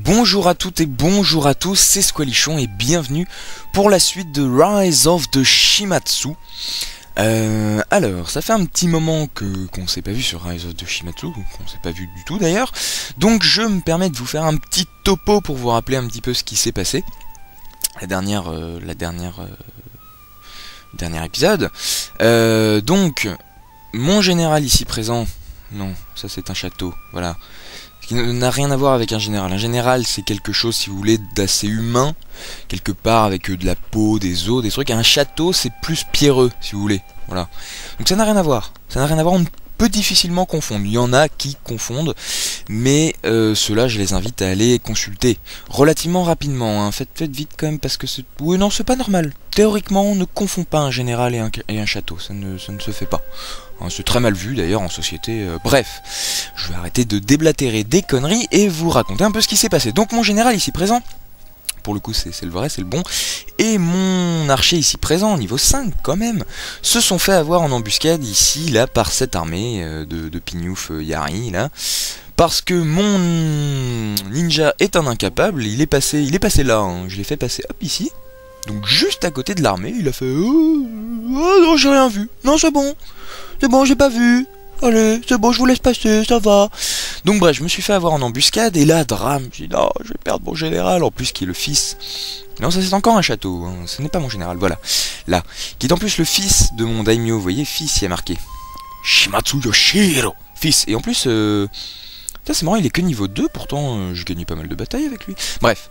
Bonjour à toutes et bonjour à tous, c'est Squalichon et bienvenue pour la suite de Rise of the Shimatsu. Alors, ça fait un petit moment qu'on s'est pas vu sur Rise of the Shimatsu, qu'on s'est pas vu du tout d'ailleurs, donc je me permets de vous faire un petit topo pour vous rappeler un petit peu ce qui s'est passé. Dernier épisode. Donc, mon général ici présent, non, ça c'est un château, voilà. Qui n'a rien à voir avec un général. Un général, c'est quelque chose, si vous voulez, d'assez humain, quelque part avec de la peau, des os, des trucs. Et un château, c'est plus pierreux, si vous voulez. Voilà. Donc ça n'a rien à voir. Ça n'a rien à voir, on peut difficilement confondre. Il y en a qui confondent, mais ceux-là, je les invite à aller consulter relativement rapidement. Hein. Faites vite quand même, parce que c'est... Oui, non, c'est pas normal. Théoriquement, on ne confond pas un général et un château. Ça ne se fait pas. C'est très mal vu d'ailleurs en société. Bref, je vais arrêter de déblatérer des conneries et vous raconter un peu ce qui s'est passé. Donc mon général ici présent, pour le coup c'est le vrai, c'est le bon, et mon archer ici présent, niveau 5 quand même, se sont fait avoir en embuscade ici, là, par cette armée de Pignouf Yari, là. Parce que mon ninja est un incapable, il est passé là, hein. Je l'ai fait passer hop ici. Donc juste à côté de l'armée, il a fait oh non, j'ai rien vu. Non, c'est bon, j'ai pas vu. Allez, c'est bon, je vous laisse passer, ça va. Donc bref, je me suis fait avoir en embuscade et là, drame, j'ai dit non, je vais perdre mon général, en plus qui est le fils. Non, ça c'est encore un château, hein. Ce n'est pas mon général, voilà. Là, qui est en plus le fils de mon daimyo, vous voyez, fils, il y a marqué Shimatsu Yoshiro, fils. Et en plus, ça c'est marrant, il est que niveau 2, pourtant je gagnais pas mal de batailles avec lui. Bref.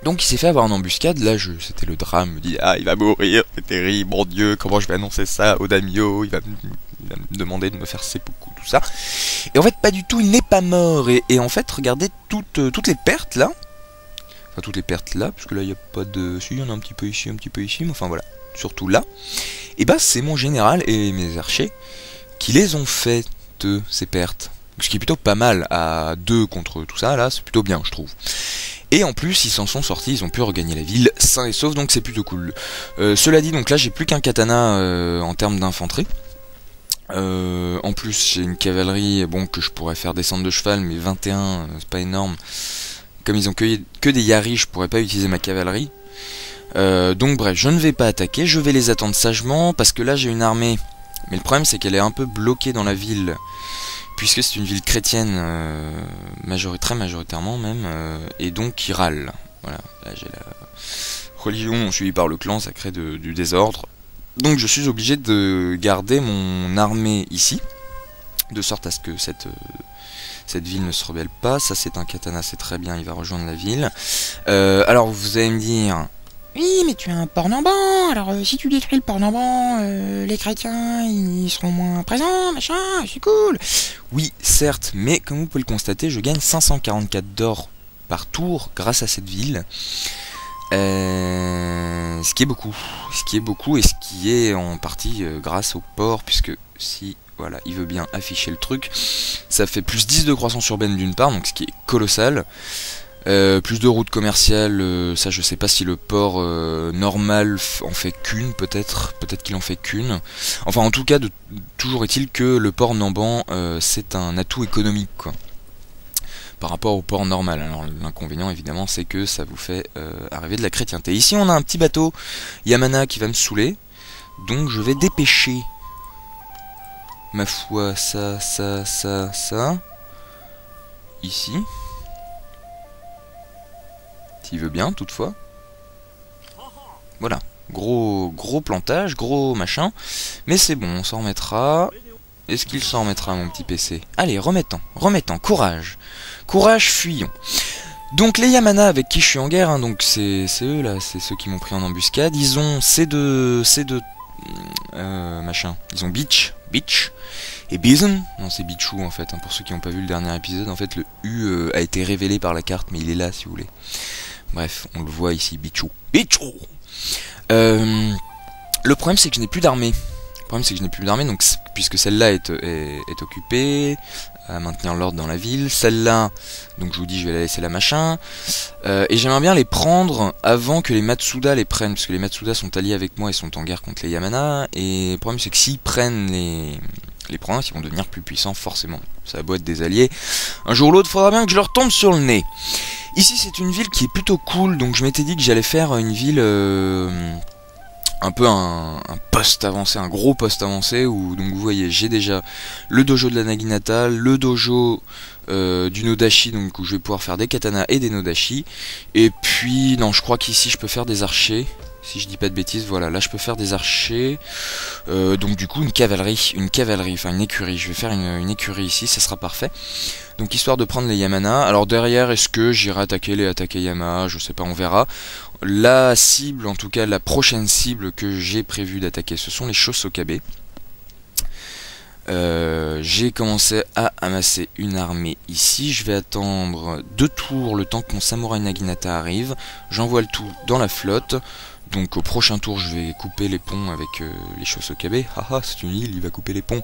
Donc il s'est fait avoir en embuscade, là c'était le drame, il me dit ah il va mourir, c'est terrible, mon dieu, comment je vais annoncer ça au daimyo, il va me demander de me faire seppuku, tout ça. Et en fait pas du tout, il n'est pas mort, et en fait regardez toutes les pertes là, enfin toutes les pertes là, parce que là il n'y a pas de... Si, il y en a un petit peu ici, mais enfin voilà, surtout là, et bah c'est mon général et mes archers qui les ont fait ces pertes, ce qui est plutôt pas mal, à 2 contre tout ça là, c'est plutôt bien je trouve. Et en plus, ils s'en sont sortis, ils ont pu regagner la ville sains et saufs, donc c'est plutôt cool. Cela dit, donc là, j'ai plus qu'un katana en termes d'infanterie. En plus, j'ai une cavalerie, bon, que je pourrais faire descendre de cheval, mais 21, c'est pas énorme. Comme ils ont que des Yari, je pourrais pas utiliser ma cavalerie. Donc bref, je ne vais pas attaquer, je vais les attendre sagement, parce que là, j'ai une armée. Mais le problème, c'est qu'elle est un peu bloquée dans la ville. Puisque c'est une ville chrétienne, très majoritairement même, et donc qui râle. Voilà, là j'ai la religion suivie par le clan, ça crée du désordre. Donc je suis obligé de garder mon armée ici, de sorte à ce que cette ville ne se rebelle pas. Ça c'est un katana, c'est très bien, il va rejoindre la ville. Alors vous allez me dire... Oui, mais tu as un port Namban, alors si tu détruis le port Namban, les chrétiens, ils seront moins présents, machin, c'est cool. Oui, certes, mais comme vous pouvez le constater, je gagne 544 d'or par tour grâce à cette ville. Ce qui est beaucoup, et ce qui est en partie grâce au port, puisque si... Voilà, il veut bien afficher le truc. Ça fait plus 10 de croissance urbaine d'une part, donc ce qui est colossal. Plus de routes commerciales, ça je sais pas si le port normal en fait qu'une, peut-être qu'il en fait qu'une. Enfin en tout cas, toujours est-il que le port Namban c'est un atout économique quoi, par rapport au port normal. Alors l'inconvénient évidemment c'est que ça vous fait arriver de la chrétienté. Ici on a un petit bateau Yamana qui va me saouler, donc je vais dépêcher ma foi ça ici. s'il veut bien, toutefois. Voilà, gros plantage, gros machin. Mais c'est bon, on s'en remettra. Est-ce qu'il s'en remettra, mon petit PC? Allez, remettons, courage. Courage, fuyons. Donc les Yamana avec qui je suis en guerre, hein, donc c'est eux là, c'est ceux qui m'ont pris en embuscade. Ils ont machin. Ils ont Beach et Bison. Non, c'est Bichou en fait. Hein, pour ceux qui n'ont pas vu le dernier épisode, en fait le U a été révélé par la carte, mais il est là si vous voulez. Bref, on le voit ici, Bichou. Le problème c'est que je n'ai plus d'armée. Donc puisque celle-là est occupée à maintenir l'ordre dans la ville, celle-là, donc je vous dis je vais la laisser là machin, et j'aimerais bien les prendre avant que les Matsuda les prennent, parce que les Matsuda sont alliés avec moi et sont en guerre contre les Yamana, et le problème c'est que s'ils prennent les provinces, ils vont devenir plus puissants forcément, ça va beau être des alliés, un jour ou l'autre faudra bien que je leur tombe sur le nez. Ici c'est une ville qui est plutôt cool, donc je m'étais dit que j'allais faire une ville... un peu un poste avancé, un gros poste avancé où donc vous voyez j'ai déjà le dojo de la Naginata, le dojo du Nodashi, donc où je vais pouvoir faire des katanas et des Nodashi, et puis non je crois qu'ici je peux faire des archers, si je dis pas de bêtises, voilà là je peux faire des archers, donc du coup une cavalerie, enfin une écurie, je vais faire une écurie ici, ça sera parfait. Donc histoire de prendre les Yamana. Alors derrière, est-ce que j'irai attaquer les Atakeyama? Je sais pas, on verra. La cible, en tout cas la prochaine cible que j'ai prévu d'attaquer, ce sont les Shosokabe. J'ai commencé à amasser une armée ici. Je vais attendre 2 tours le temps que mon samouraï Naginata arrive. J'envoie le tout dans la flotte. Donc au prochain tour je vais couper les ponts avec les Shosokabe. Haha, c'est une île, il va couper les ponts.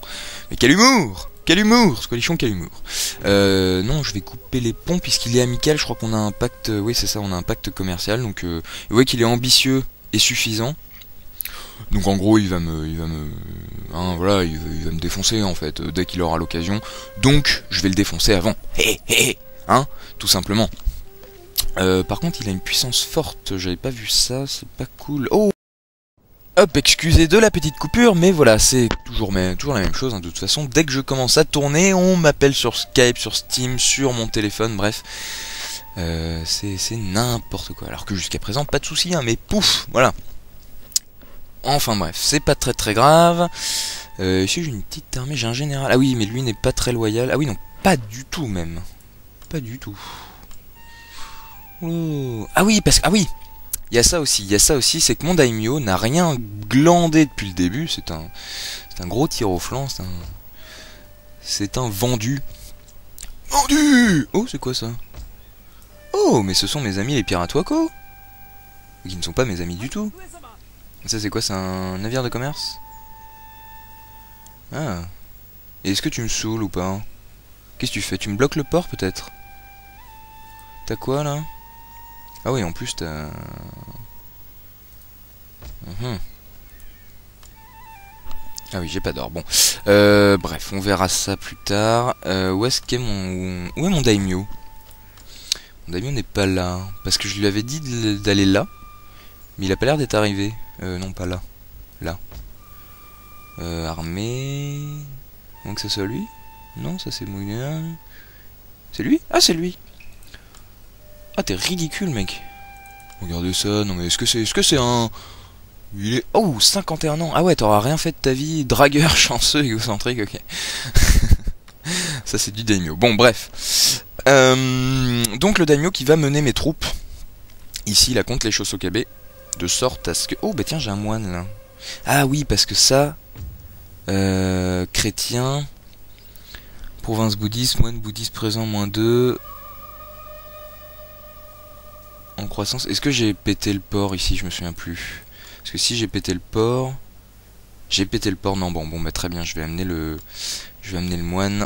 Mais quel humour! Quel humour, Squalichon, quel humour. Non, je vais couper les ponts puisqu'il est amical, je crois qu'on a un pacte, oui c'est ça, on a un pacte commercial, donc vous voyez qu'il est ambitieux et suffisant. Donc en gros il va me défoncer en fait, dès qu'il aura l'occasion. Donc je vais le défoncer avant. Hein, tout simplement. Par contre il a une puissance forte, j'avais pas vu ça, c'est pas cool. Oh! Hop, excusez de la petite coupure, mais voilà, c'est toujours la même chose, hein, de toute façon. Dès que je commence à tourner, on m'appelle sur Skype, sur Steam, sur mon téléphone, bref. C'est n'importe quoi. Alors que jusqu'à présent, pas de soucis, hein, mais pouf, voilà. Enfin bref, c'est pas très grave. Ici j'ai une petite armée, j'ai un général. Ah oui, mais lui n'est pas très loyal. Ah oui, non, pas du tout même. Pas du tout. Oh. Ah oui, parce que... Ah oui, il y a ça aussi, c'est que mon daimyo n'a rien glandé depuis le début, c'est un gros tir au flanc, c'est un vendu. Vendu! Oh, c'est quoi ça? Oh, mais ce sont mes amis les pirates Wako, qui ne sont pas mes amis du tout. Ça c'est quoi, c'est un navire de commerce? Ah. Et est-ce que tu me saoules ou pas? Qu'est-ce que tu fais? Tu me bloques le port peut-être? T'as quoi là? Ah oui, en plus t'as... Ah oui, j'ai pas d'or. Bon, bref, on verra ça plus tard. Où est-ce qu'est où est mon daimyo? Mon daimyo n'est pas là, parce que je lui avais dit d'aller là, mais il a pas l'air d'être arrivé. Non, pas là. Là. Armée... Donc c'est ça lui? Non, ça c'est moyen. C'est lui? Ah, c'est lui. Ah, t'es ridicule, mec. Regardez ça, non mais est-ce que c'est un... Il est... Oh, 51 ans. Ah ouais, t'auras rien fait de ta vie. Dragueur, chanceux, égocentrique, ok. Ça c'est du daimyo. Bon, bref. Donc le daimyo qui va mener mes troupes ici, là, contre les Shosokabe, de sorte à ce que... Oh, bah tiens, j'ai un moine, là. Ah oui, parce que ça... chrétien... Province bouddhiste, moine bouddhiste présent, -2... En croissance. Est-ce que j'ai pété le port ici? Je me souviens plus. Parce que si j'ai pété le port... J'ai pété le port, non, bon, bah très bien, je vais amener le moine.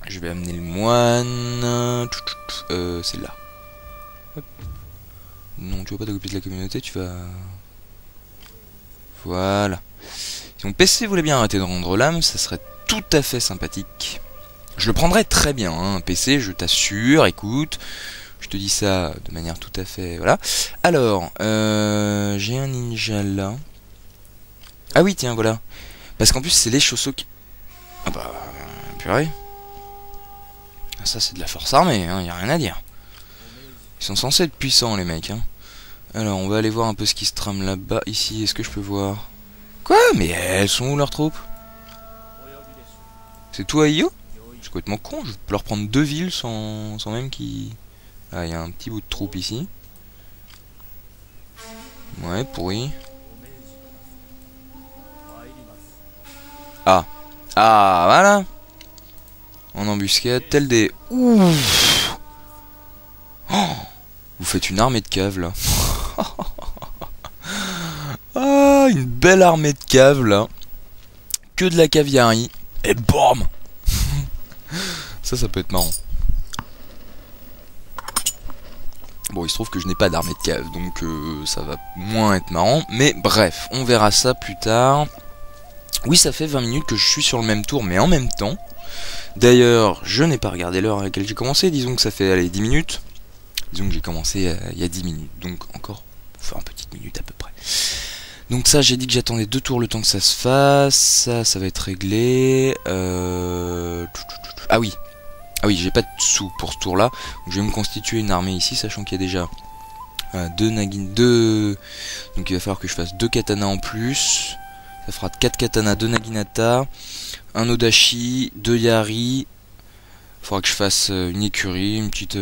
C'est là. Hop. Non, tu vas pas t'occuper de la communauté, tu vas... Voilà. Si mon PC voulait bien arrêter de rendre l'âme, ça serait tout à fait sympathique. Je le prendrais très bien, hein, un PC, je t'assure, écoute... Je te dis ça de manière tout à fait... Voilà. Alors, j'ai un ninja là. Ah oui, tiens, voilà. Parce qu'en plus, c'est les Shoso qui... Ah bah, purée. Ça, c'est de la force armée, hein, y a rien à dire. Ils Ils sont censés être puissants, les mecs, hein. Alors, on va aller voir un peu ce qui se trame là-bas. Ici, est-ce que je peux voir? Quoi? Mais elles sont où, leurs troupes? C'est tout à Io? C'est complètement con, je peux leur prendre 2 villes sans même qu'ils... Ah, il y a un petit bout de troupe ici. Ouais, pourri. Ah. Ah, voilà. En embuscade, tel des... Ouf. Oh, vous faites une armée de caves, là. Ah, une belle armée de caves, là. Que de la caviarie. Et BAM. Ça peut être marrant. Bon, il se trouve que je n'ai pas d'armée de cave, donc ça va moins être marrant. Mais bref, on verra ça plus tard. Oui, ça fait 20 minutes que je suis sur le même tour, mais en même temps. D'ailleurs, je n'ai pas regardé l'heure à laquelle j'ai commencé. Disons que ça fait, allez, 10 minutes. Disons que j'ai commencé il y a 10 minutes. Donc encore, enfin, une petite minute à peu près. Donc ça, j'ai dit que j'attendais 2 tours le temps que ça se fasse. Ça va être réglé. Ah oui. Ah oui, j'ai pas de sous pour ce tour là. Donc je vais me constituer une armée ici, sachant qu'il y a déjà 2 Nagin, 2. Donc il va falloir que je fasse 2 katanas en plus. Ça fera 4 katanas, 2 Naginata, 1 Odachi, 2 Yari. Il faudra que je fasse une écurie, une petite.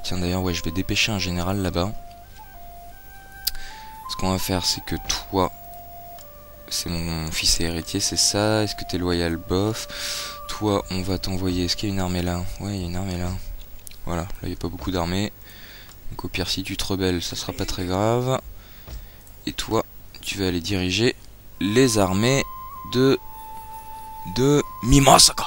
Tiens d'ailleurs, ouais, je vais dépêcher un général là-bas. Ce qu'on va faire, c'est que toi, c'est mon fils et héritier, c'est ça. Est-ce que t'es loyal, bof? Toi, on va t'envoyer. Est-ce qu'il y a une armée là? Ouais, il y a une armée là. Voilà, là il n'y a pas beaucoup d'armées. Donc au pire, si tu te rebelles, ça sera pas très grave. Et toi, tu vas aller diriger les armées de Mimasaka.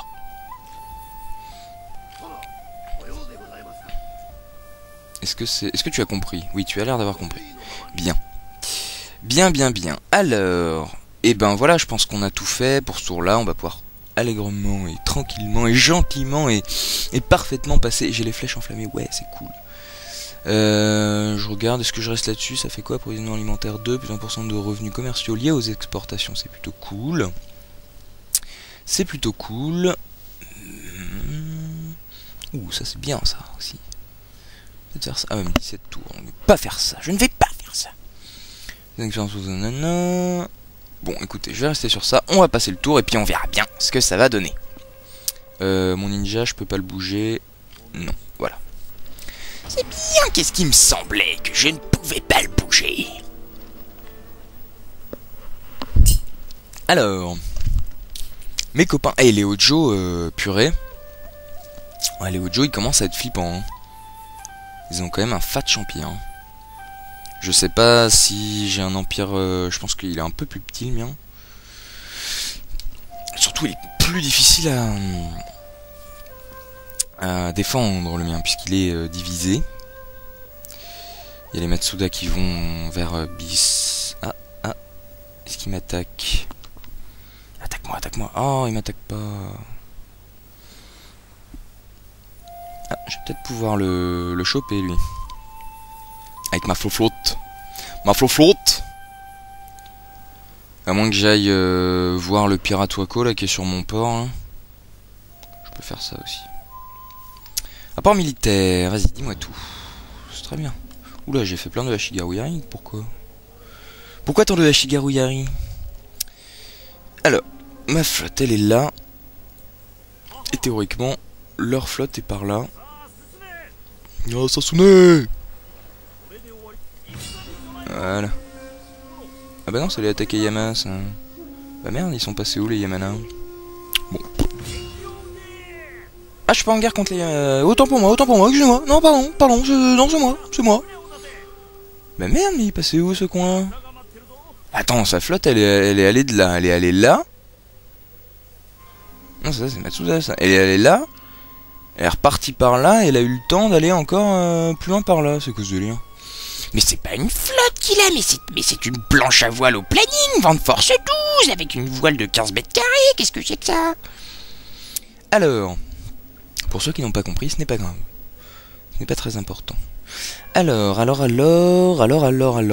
Est-ce que tu as compris? Oui, tu as l'air d'avoir compris. Bien. Bien. Alors, et ben voilà, je pense qu'on a tout fait pour ce tour-là. On va pouvoir allègrement et tranquillement et gentiment et parfaitement passer. J'ai les flèches enflammées, ouais, c'est cool. Je regarde, est-ce que je reste là-dessus? Ça fait quoi? Approvisionnement alimentaire 2, plus 1% de revenus commerciaux liés aux exportations, c'est plutôt cool. C'est plutôt cool. Ouh, ça c'est bien ça aussi. Peut-être faire ça. Ah ouais, mais 17 tours, on ne va pas faire ça. Je ne vais pas faire ça. Bon, écoutez, je vais rester sur ça. On va passer le tour et puis on verra bien ce que ça va donner. Mon ninja, je peux pas le bouger. Non, voilà. C'est bien, qu'est-ce qui me semblait que je ne pouvais pas le bouger. Alors, mes copains. Eh, les Hojo, purée. Ouais, les Hojo, ils commencent à être flippants. Hein. Ils ont quand même un fat champion. Hein. Je sais pas si j'ai un empire... je pense qu'il est un peu plus petit le mien. Surtout il est plus difficile à défendre le mien puisqu'il est divisé. Il y a les Matsuda qui vont vers Bis... Ah. Est-ce qu'il m'attaque? Attaque-moi. Oh, il m'attaque pas. Ah, je vais peut-être pouvoir le choper lui. Avec ma flotte. À moins que j'aille voir le pirate Wako là qui est sur mon port. Hein. Je peux faire ça aussi. Apport militaire, vas-y, dis-moi tout. C'est très bien. Oula, j'ai fait plein de Hashigaru Yari. Pourquoi tant de Hashigaru Yari? Alors, ma flotte elle est là. Et théoriquement, leur flotte est par là. Oh, Sasune! Voilà. Ah bah non, c'est les attaquer Yama, ça. Bah merde, ils sont passés où les Yamana? Bon. Ah, je suis pas en guerre contre les... autant pour moi, excusez-moi. Non, pardon, non, c'est moi. Bah merde, mais il est passé où ce coin? Attends, sa flotte, elle est allée de là, elle est allée là. Non, ça c'est Matsuda, ça. Elle est allée là. Elle est repartie par là, et elle a eu le temps d'aller encore plus loin par là, c'est cause de lien. Mais c'est pas une flotte qu'il a, mais c'est une planche à voile au planning, vent de force 12, avec une voile de 15 mètres carrés, qu'est-ce que c'est que ça? Alors, pour ceux qui n'ont pas compris, ce n'est pas grave. Ce n'est pas très important. Alors,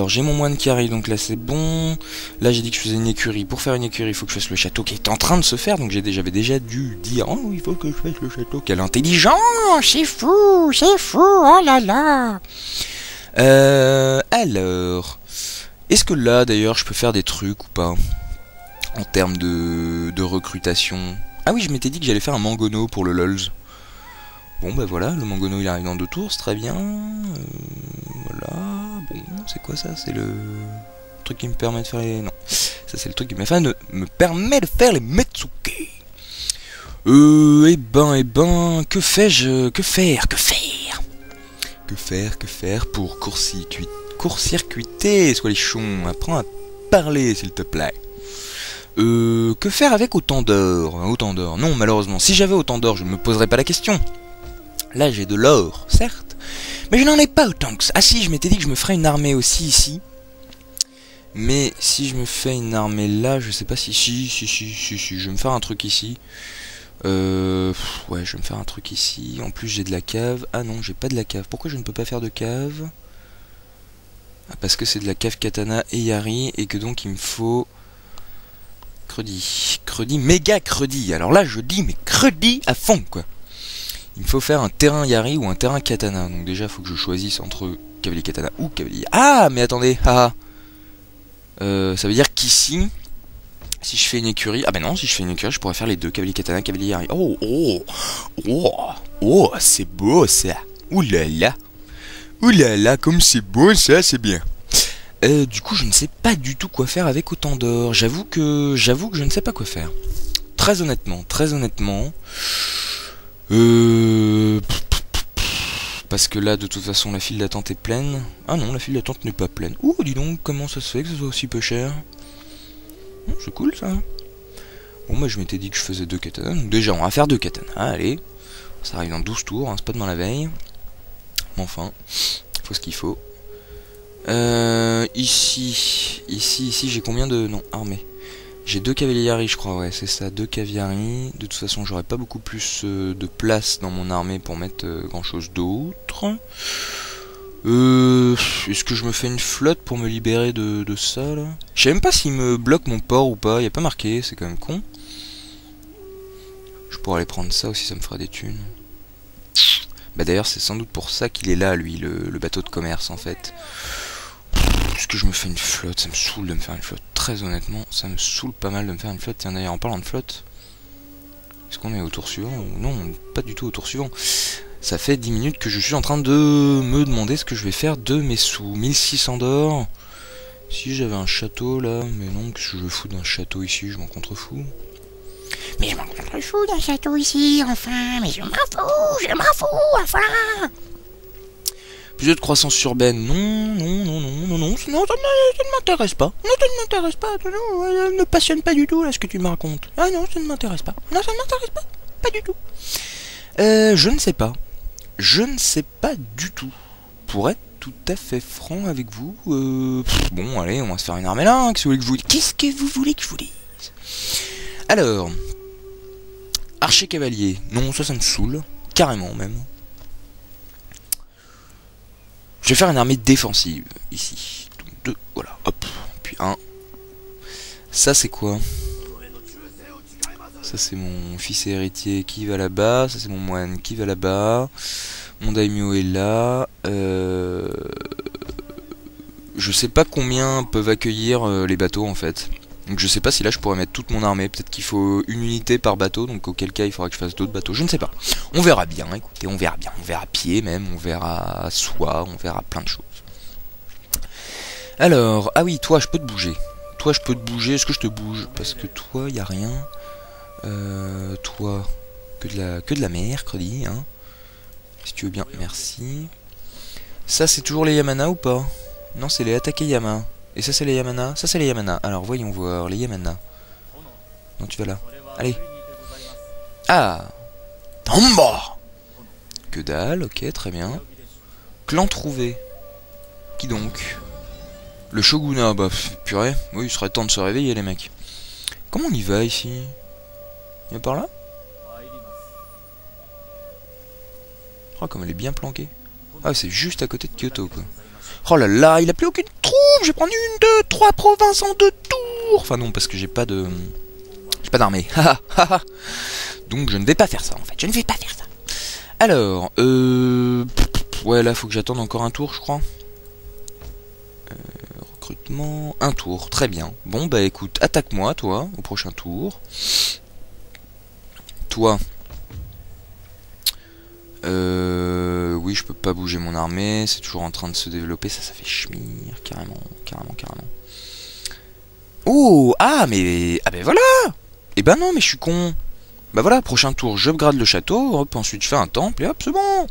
j'ai mon moine qui arrive, donc là c'est bon. Là j'ai dit que je faisais une écurie. Pour faire une écurie, il faut que je fasse le château qui est en train de se faire, donc j'avais déjà dû dire, oh, il faut que je fasse le château. Quelle intelligence, c'est fou, oh là là. Alors, est-ce que là d'ailleurs je peux faire des trucs ou pas en termes de recrutation? Ah oui, je m'étais dit que j'allais faire un mangono pour le LOLs. Bon bah voilà, le mangono il arrive dans 2 tours, c'est très bien. Voilà, bon, c'est quoi ça? C'est le truc qui me permet de faire les... Non, ça c'est le truc qui me permet de faire les Metsuke. Eh ben, que fais-je? Que faire pour court-circuiter, sois lichon, apprends à parler s'il te plaît. Que faire avec autant d'or? Non, malheureusement, si j'avais autant d'or, je ne me poserais pas la question. Là, j'ai de l'or, certes, mais je n'en ai pas autant que ça. Ah si, je m'étais dit que je me ferais une armée aussi ici. Mais si je me fais une armée là, je sais pas si... Si, je vais me faire un truc ici. Ouais, je vais me faire un truc ici. En plus, j'ai de la cave. Ah non, j'ai pas de la cave. Pourquoi je ne peux pas faire de cave? Ah, parce que c'est de la cave katana et yari, et que donc il me faut... Credi, méga credi. Alors là, je dis, mais credi à fond, quoi. Il me faut faire un terrain yari ou un terrain katana. Donc déjà, il faut que je choisisse entre cavalier katana ou cavalier... Ah, mais attendez, haha. Ça veut dire qu'ici, si je fais une écurie... Ah ben non, si je fais une écurie, je pourrais faire les deux, cavalier katana, cavalier yari. Oh, c'est beau ça. Oulala, comme c'est beau ça, c'est bien. Du coup, je ne sais pas du tout quoi faire avec autant d'or. J'avoue que je ne sais pas quoi faire. Très honnêtement. Parce que là, de toute façon, la file d'attente est pleine. Ah non, la file d'attente n'est pas pleine. Ouh, dis donc, comment ça se fait que ce soit aussi peu cher? C'est cool, ça. Bon, moi, je m'étais dit que je faisais 2 katanas. Donc déjà, on va faire 2 katanas. Allez. Ça arrive dans 12 tours, hein, c'est pas demain la veille. Mais enfin, faut ce qu'il faut. Ici, j'ai combien de... Non, armée. J'ai 2 cavalieri, je crois, ouais, c'est ça, 2 cavalieri. De toute façon, j'aurais pas beaucoup plus de place dans mon armée pour mettre grand chose d'autre. Est-ce que je me fais une flotte pour me libérer de ça, là? Je sais même pas s'il me bloque mon port ou pas, y a pas marqué, c'est quand même con. Je pourrais aller prendre ça aussi, ça me fera des thunes. Bah d'ailleurs, c'est sans doute pour ça qu'il est là, lui, le bateau de commerce, en fait. Est-ce que je me fais une flotte? Ça me saoule de me faire une flotte. Très honnêtement, ça me saoule pas mal de me faire une flotte. Tiens, d'ailleurs, en parlant de flotte, est-ce qu'on est au tour suivant? Non, pas du tout au tour suivant. Ça fait 10 minutes que je suis en train de me demander ce que je vais faire de mes sous. 1600 d'or. Si j'avais un château, là... Mais non, qu'est-ce que je fous d'un château ici? Je m'en contrefous. Mais je m'en contrefous d'un château ici, enfin. Mais je m'en fous, enfin. Plus de croissance urbaine, non, ça ne m'intéresse pas. Non, ça ne m'intéresse pas, non, ça ne me passionne pas du tout, là, ce que tu me racontes. Ah non, ça ne m'intéresse pas. Non, ça ne m'intéresse pas du tout. Je ne sais pas. Je ne sais pas du tout. Pour être tout à fait franc avec vous, bon, allez, on va se faire une armée là, hein, qu'est-ce que vous voulez que je vous dise? Alors, archer cavalier, non, ça me saoule, carrément même. Je vais faire une armée défensive, ici. Donc 2, voilà, hop, puis 1. Ça c'est quoi? Ça c'est mon fils héritier qui va là-bas, ça c'est mon moine qui va là-bas. Mon daimyo est là. Je sais pas combien peuvent accueillir les bateaux en fait. Donc je sais pas si là je pourrais mettre toute mon armée. Peut-être qu'il faut une unité par bateau, donc auquel cas il faudra que je fasse d'autres bateaux. Je ne sais pas. On verra bien, écoutez, on verra bien. On verra à pied même, on verra à soie, on verra plein de choses. Alors, ah oui, toi je peux te bouger. Toi je peux te bouger, est-ce que je te bouge? Parce que toi, y a rien. Toi, que de la mercredi, hein. Si tu veux bien, merci. Ça c'est toujours les Yamana ou pas? Non, c'est les Atakeyama. Et ça c'est les Yamana? Ça c'est les Yamana. Alors voyons voir, les Yamana. Non, tu vas là. Allez. Ah, Tamba. Que dalle, ok, très bien. Clan trouvé. Qui donc? Le shogunat, bah purée. Oui, il serait temps de se réveiller les mecs. Comment on y va ici? Il y a par là? Oh, comme elle est bien planquée. Ah, c'est juste à côté de Kyoto, quoi. Oh là là, il a plus aucune troupe. Je vais prendre 1, 2, 3 provinces en 2 tours. Enfin non, parce que j'ai pas de... J'ai pas d'armée. Donc je ne vais pas faire ça, en fait. Je ne vais pas faire ça. Alors, ouais, là, faut que j'attende encore un tour, je crois. Recrutement... Un tour, très bien. Bon, bah écoute, attaque-moi, toi, au prochain tour. Toi... oui, je peux pas bouger mon armée, c'est toujours en train de se développer, ça fait chmire, carrément. Oh, ah, mais... Ah ben voilà. Eh ben non, mais je suis con. Bah voilà, prochain tour, je upgrade le château, hop, ensuite je fais un temple, et hop, c'est bon.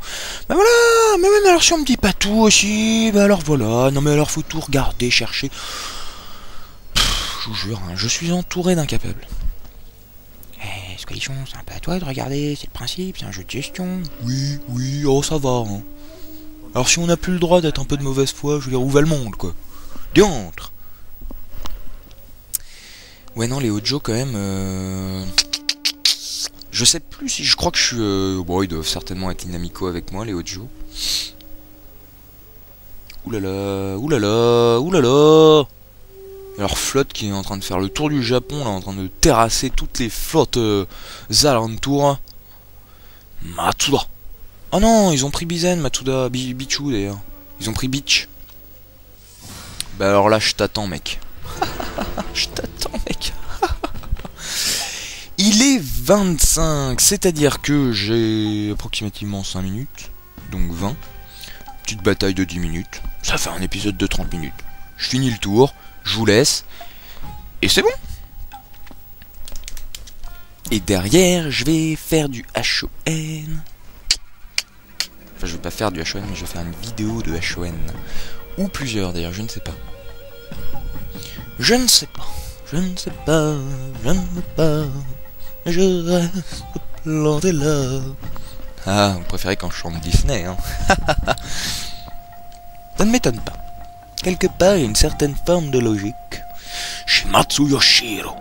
Bah voilà, mais même alors si on me dit pas tout aussi, bah alors voilà, non mais alors faut tout regarder, chercher. Je vous jure, hein, je suis entouré d'incapables. Eh, Squalichon, c'est un peu à toi de regarder, c'est le principe, c'est un jeu de gestion. Oui, oh ça va, hein. Alors si on n'a plus le droit d'être un peu de mauvaise foi, je veux dire, où va le monde, quoi. Diantre. Ouais, non, les Hojo, quand même, je sais plus si... Je crois que je suis... Bon, ils doivent certainement être inamicaux avec moi, les Hojo. Oulala. Alors flotte qui est en train de faire le tour du Japon, là, en train de terrasser toutes les flottes alentours. Matsuda. Oh non, ils ont pris Bizen, Matsuda, Bichu d'ailleurs. Ils ont pris Beach. Bah alors là, je t'attends, mec. Je t'attends, mec. Il est 25, c'est-à-dire que j'ai approximativement 5 minutes, donc 20. Petite bataille de 10 minutes. Ça fait un épisode de 30 minutes. Je finis le tour, je vous laisse, et c'est bon. Et derrière, je vais faire du HON. Enfin, je vais pas faire du HON, mais je vais faire une vidéo de HON. Ou plusieurs, d'ailleurs, je ne sais pas. Je ne sais pas. Je reste planté là. Ah, vous préférez quand je chante Disney, hein. Ça ne m'étonne pas. Quelque part, il y a une certaine forme de logique. Shimatsu Yoshiro.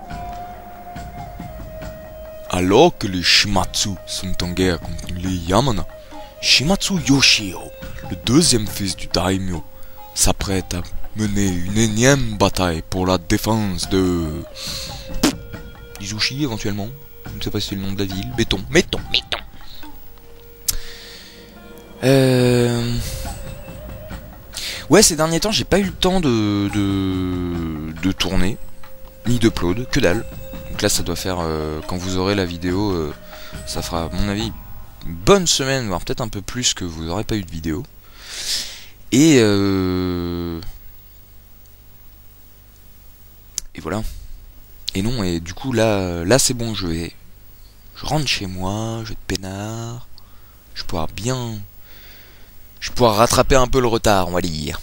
Alors que les Shimatsu sont en guerre contre les Yamana, Shimatsu Yoshiro, le deuxième fils du daimyo, s'apprête à mener une énième bataille pour la défense de... Izuchi, éventuellement. Je ne sais pas si c'est le nom de la ville. Mettons. Ouais, ces derniers temps, j'ai pas eu le temps de tourner, ni d'upload, que dalle. Donc là, ça doit faire, quand vous aurez la vidéo, ça fera, à mon avis, une bonne semaine, voire peut-être un peu plus que vous n'aurez pas eu de vidéo. Et voilà. Et non, et du coup, là c'est bon, je rentre chez moi, je vais être peinard, je vais pouvoir rattraper un peu le retard, on va dire.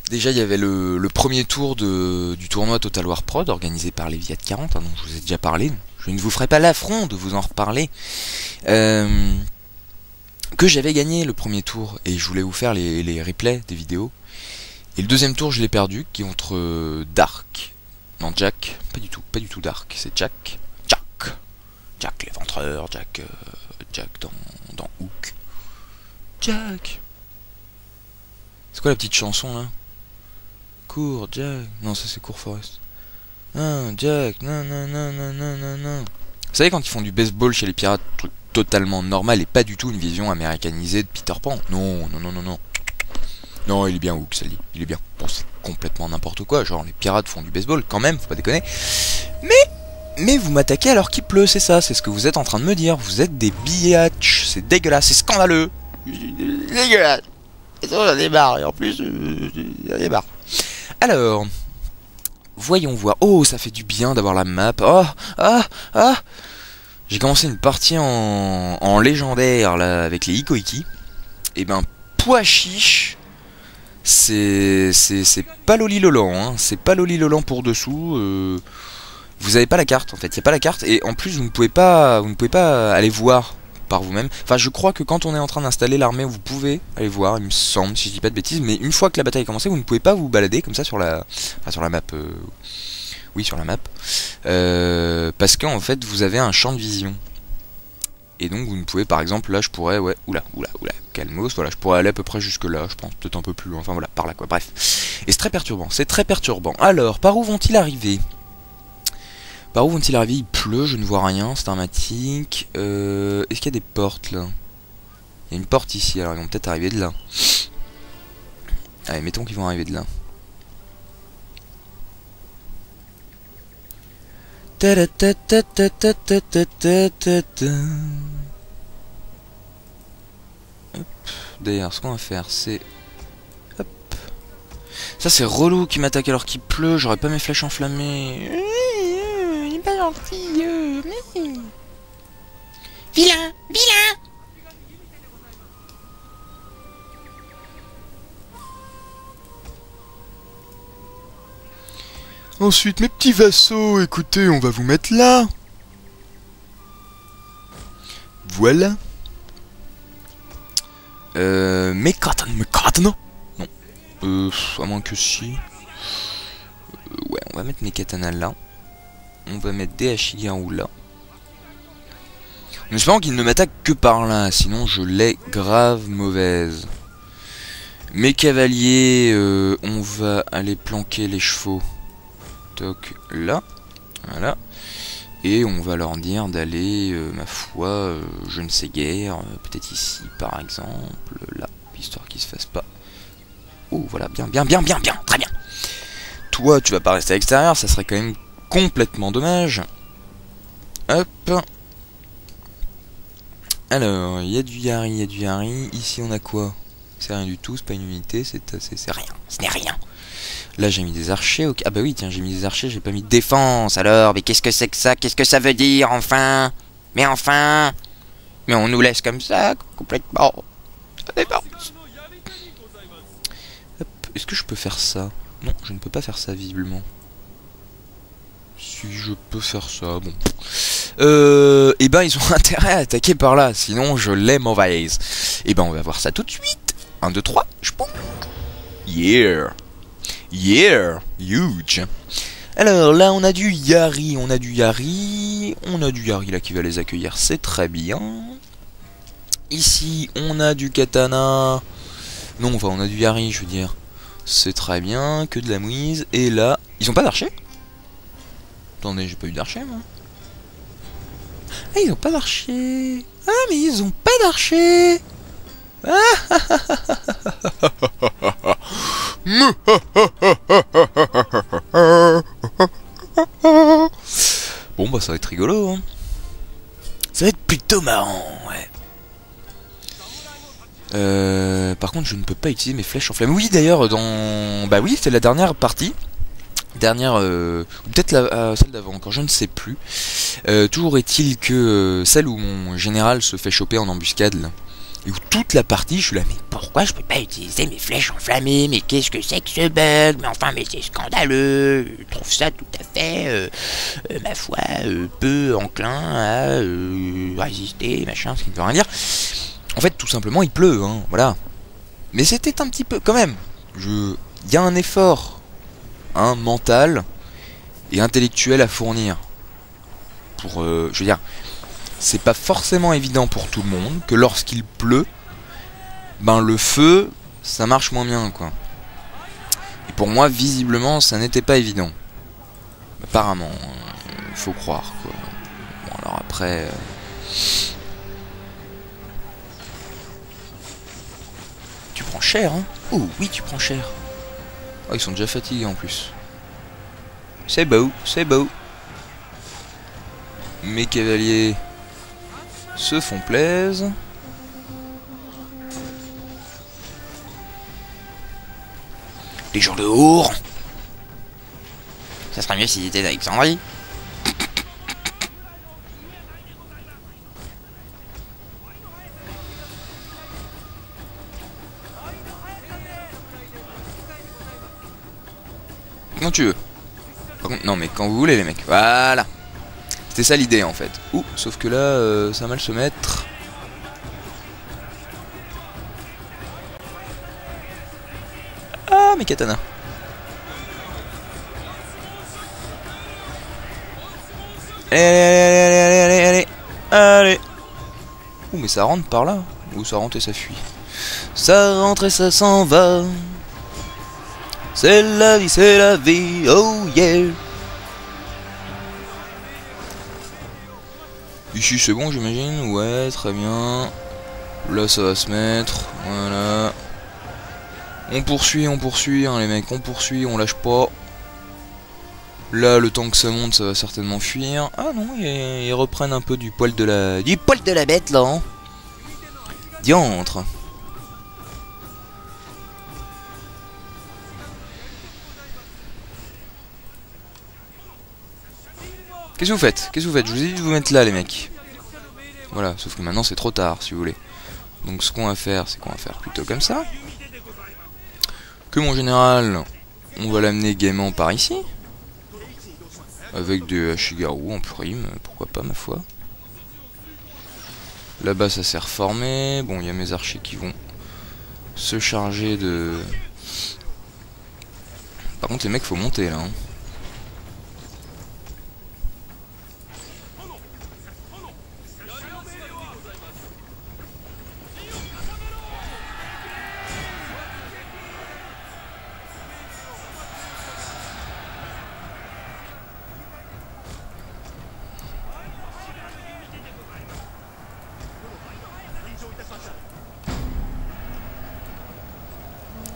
Déjà, il y avait le premier tour du tournoi Total War Prod, organisé par Leviat 40, hein, dont je vous ai déjà parlé. Je ne vous ferai pas l'affront de vous en reparler. Que j'avais gagné le premier tour, et je voulais vous faire les replays des vidéos. Et le deuxième tour, je l'ai perdu, qui est contre Dark. Non, Jack, pas du tout Dark, c'est Jack. Jack l'éventreur, Jack dans Hook. Jack. C'est quoi la petite chanson là? Cours, Jack. Non, ça c'est Cours Forest. Ah, Jack, non. Vous savez quand ils font du baseball chez les pirates, truc totalement normal et pas du tout une vision américanisée de Peter Pan. Non. Non, il est bien Hook, ça le dit. Il est bien. Bon, c'est complètement n'importe quoi. Genre, les pirates font du baseball quand même, faut pas déconner. Mais vous m'attaquez alors qu'il pleut, c'est ça. C'est ce que vous êtes en train de me dire. Vous êtes des biatchs. C'est dégueulasse, c'est scandaleux. Dégueulasse. Et ça, j'en ai marre. Et en plus, j'en ai marre. Alors, voyons voir. Oh, ça fait du bien d'avoir la map. J'ai commencé une partie en légendaire là avec les Ikoiki. Et ben, pois chiche. C'est pas loli-lolant, hein. C'est pas loli-lolant pour dessous. Vous avez pas la carte en fait, il n'y a pas la carte et en plus vous ne pouvez pas aller voir par vous-même. Enfin, je crois que quand on est en train d'installer l'armée, vous pouvez aller voir, il me semble, si je dis pas de bêtises, mais une fois que la bataille est commencée, vous ne pouvez pas vous balader comme ça sur la map. Oui, sur la map. Parce qu'en fait, vous avez un champ de vision. Et donc vous ne pouvez, par exemple, là je pourrais, ouais, oula, calmos. Voilà, je pourrais aller à peu près jusque là, je pense, peut-être un peu plus loin, enfin voilà, par là quoi, bref. Et c'est très perturbant, c'est très perturbant. Alors, par où vont-ils arriver? Par où vont-ils arriver? Il pleut, je ne vois rien, c'est dramatique. Est-ce qu'il y a des portes là? Il y a une porte ici, alors ils vont peut-être arriver de là. Allez, mettons qu'ils vont arriver de là. D'ailleurs, ce qu'on va faire, c'est... Hop. Ça, c'est relou qui m'attaque alors qu'il pleut. J'aurais pas mes flèches enflammées. Il est pas gentil. Vilain, vilain. Ensuite, mes petits vassaux, écoutez, on va vous mettre là. Voilà. Mes katanas. Non. À moins que si. Ouais, on va mettre mes katanas là. On va mettre des Ashigaru là. En espérant qu'ils ne m'attaquent que par là, sinon je l'ai grave mauvaise. Mes cavaliers, on va aller planquer les chevaux. Toc là. Voilà. Et on va leur dire d'aller, ma foi, je ne sais guère, peut-être ici par exemple, là, histoire qu'ils se fassent pas. Oh voilà, bien, très bien. Toi, tu vas pas rester à l'extérieur, ça serait quand même complètement dommage. Hop. Alors, il y a du Yari, ici on a quoi? C'est rien du tout, c'est pas une unité, c'est rien, ce n'est rien. Là j'ai mis des archers, ok. Ah bah oui tiens, j'ai mis des archers, j'ai pas mis de défense. Alors, mais qu'est-ce que c'est que ça? Qu'est-ce que ça veut dire enfin? Mais enfin? Mais on nous laisse comme ça, complètement. Ça dépend. Hop, est-ce que je peux faire ça? Non, je ne peux pas faire ça visiblement. Si je peux faire ça, bon. Et ben ils ont intérêt à attaquer par là, sinon je l'ai mauvaise. Et ben on va voir ça tout de suite. 1, 2, 3, je peux. Yeah. Yeah, huge. Alors là on a du Yari, on a du Yari là qui va les accueillir, c'est très bien. Ici on a du katana. Non, enfin on a du Yari, je veux dire. C'est très bien, que de la mouise. Et là, ils ont pas d'archer? Attendez, j'ai pas eu d'archer moi. Ah, ils ont pas d'archer. Ah, mais ils ont pas d'archer. Bon bah ça va être rigolo hein. Ça va être plutôt marrant ouais. Par contre je ne peux pas utiliser mes flèches en flamme. Oui d'ailleurs dans... Bah oui c'était la dernière partie. Dernière... peut-être celle d'avant encore, je ne sais plus. Toujours est-il que celle où mon général se fait choper en embuscade là. Et où toute la partie, je suis là, mais pourquoi je peux pas utiliser mes flèches enflammées? Mais qu'est-ce que c'est que ce bug? Mais enfin, mais c'est scandaleux. Je trouve ça tout à fait, ma foi, peu enclin à résister, machin, ce qui ne veut rien dire. En fait, tout simplement, il pleut, hein, voilà. Mais c'était un petit peu, quand même. Il y a un effort, hein, mental et intellectuel à fournir. Pour, je veux dire... C'est pas forcément évident pour tout le monde que lorsqu'il pleut, ben le feu, ça marche moins bien quoi. Et pour moi, visiblement, ça n'était pas évident. Apparemment, faut croire quoi. Bon alors après... Tu prends cher hein? Oh oui, tu prends cher. Oh, ils sont déjà fatigués en plus. C'est beau, c'est beau. Mes cavaliers... se font plaisir. Les gens de Our. Ça serait mieux s'ils étaient d'Alexandrie. Quand tu veux. Par contre, non mais quand vous voulez les mecs. Voilà. C'était ça l'idée en fait. Ouh, sauf que là, ça va mal se mettre. Ah, mes katanas. Allez. Ouh, mais ça rentre par là. Ou ça rentre et ça fuit. Ça rentre et ça s'en va. C'est la vie, oh yeah. Ici c'est bon j'imagine, ouais très bien. Là ça va se mettre, voilà. On poursuit hein, les mecs, on poursuit, on lâche pas. Là le temps que ça monte ça va certainement fuir. Ah non, ils reprennent un peu du poil de la bête là hein. Diantre. Qu'est-ce que vous faites? Qu'est-ce que vous faites? Je vous ai dit de vous mettre là les mecs. Voilà, sauf que maintenant c'est trop tard si vous voulez. Donc ce qu'on va faire, c'est qu'on va faire plutôt comme ça. Que mon général, on va l'amener gaiement par ici. Avec des Ashigaru en prime, pourquoi pas ma foi. Là-bas ça s'est reformé. Bon, il y a mes archers qui vont se charger de... Par contre les mecs faut monter là hein.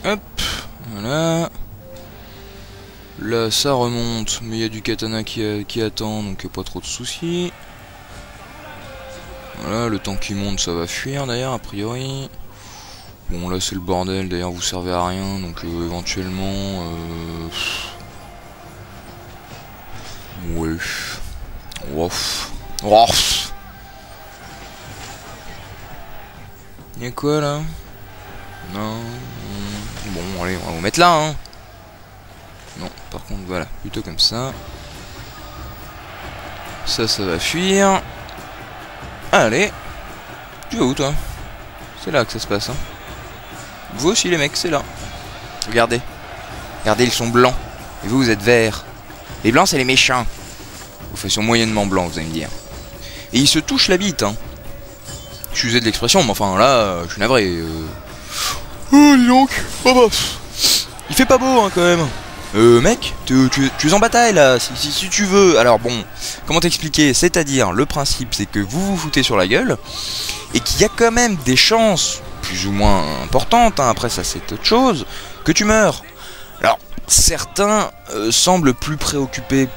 Hop, voilà. Là ça remonte, mais il y a du katana qui attend, donc pas trop de soucis. Voilà, le temps qui monte ça va fuir d'ailleurs a priori. Bon là c'est le bordel, d'ailleurs vous servez à rien, donc éventuellement... Ouais. Ouf. Ouf. Y'a quoi là? Non. Bon, allez, on va vous mettre là, hein. Non, par contre, voilà, plutôt comme ça. Ça va fuir. Allez. Tu vas où, toi? C'est là que ça se passe, hein. Vous aussi, les mecs, c'est là. Regardez. Regardez, ils sont blancs. Et vous, vous êtes verts. Les blancs, c'est les méchants. Vous sont moyennement blancs, vous allez me dire. Et ils se touchent la bite, hein. Excusez de l'expression, mais enfin, là, je suis navré. Oh, dis donc. Oh, bah. Il fait pas beau, hein, quand même. Mec, tu es en bataille, là, si tu veux. Alors, bon, comment t'expliquer? C'est-à-dire, le principe, c'est que vous vous foutez sur la gueule, et qu'il y a quand même des chances, plus ou moins importantes, hein, après ça c'est autre chose, que tu meurs. Alors, certains semblent plus préoccupés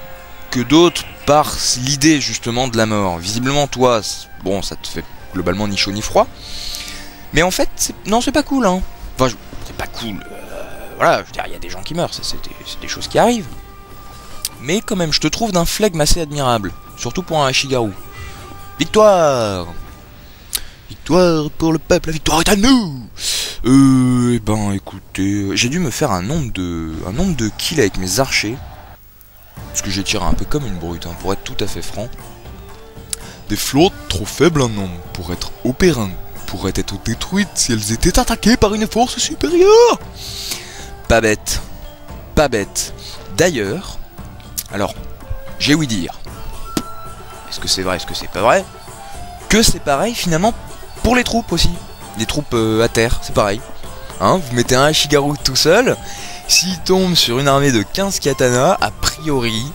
que d'autres par l'idée, justement, de la mort. Visiblement, toi, bon, ça te fait globalement ni chaud ni froid. Mais en fait, non, c'est pas cool, hein. Enfin, c'est pas cool. Voilà, je veux dire, il y a des gens qui meurent, c'est des choses qui arrivent. Mais quand même, je te trouve d'un flegme assez admirable. Surtout pour un Ashigaru. Victoire! Victoire pour le peuple, la victoire est à nous! Eh ben, écoutez, j'ai dû me faire un nombre de kills avec mes archers. Parce que j'ai tiré un peu comme une brute, hein, pour être tout à fait franc. Des flottes trop faibles en nombre pour être opérantes, pourraient être détruites si elles étaient attaquées par une force supérieure. Pas bête. Pas bête. D'ailleurs, alors, j'ai ouï dire, est-ce que c'est vrai, est-ce que c'est pas vrai, que c'est pareil finalement pour les troupes aussi. Les troupes à terre, c'est pareil. Hein, vous mettez un Ashigaru tout seul, s'il tombe sur une armée de 15 katanas, a priori,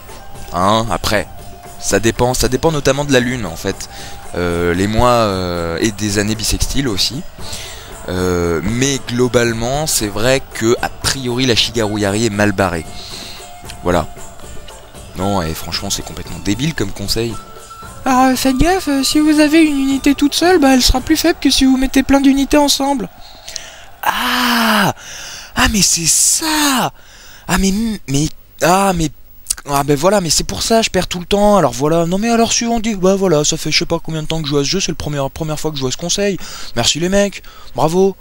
hein, après, ça dépend notamment de la lune en fait, les mois et des années bissextiles aussi. Mais globalement, c'est vrai que a priori la Ashigaru Yari est mal barrée. Voilà. Non, et franchement, c'est complètement débile comme conseil. Alors faites gaffe, si vous avez une unité toute seule, bah elle sera plus faible que si vous mettez plein d'unités ensemble. Ah, mais c'est ça. Ah ben voilà, mais c'est pour ça je perds tout le temps. Alors voilà, non mais alors si on dit, bah voilà, ça fait je sais pas combien de temps que je joue à ce jeu, c'est la première fois que je joue à ce conseil. Merci les mecs, bravo.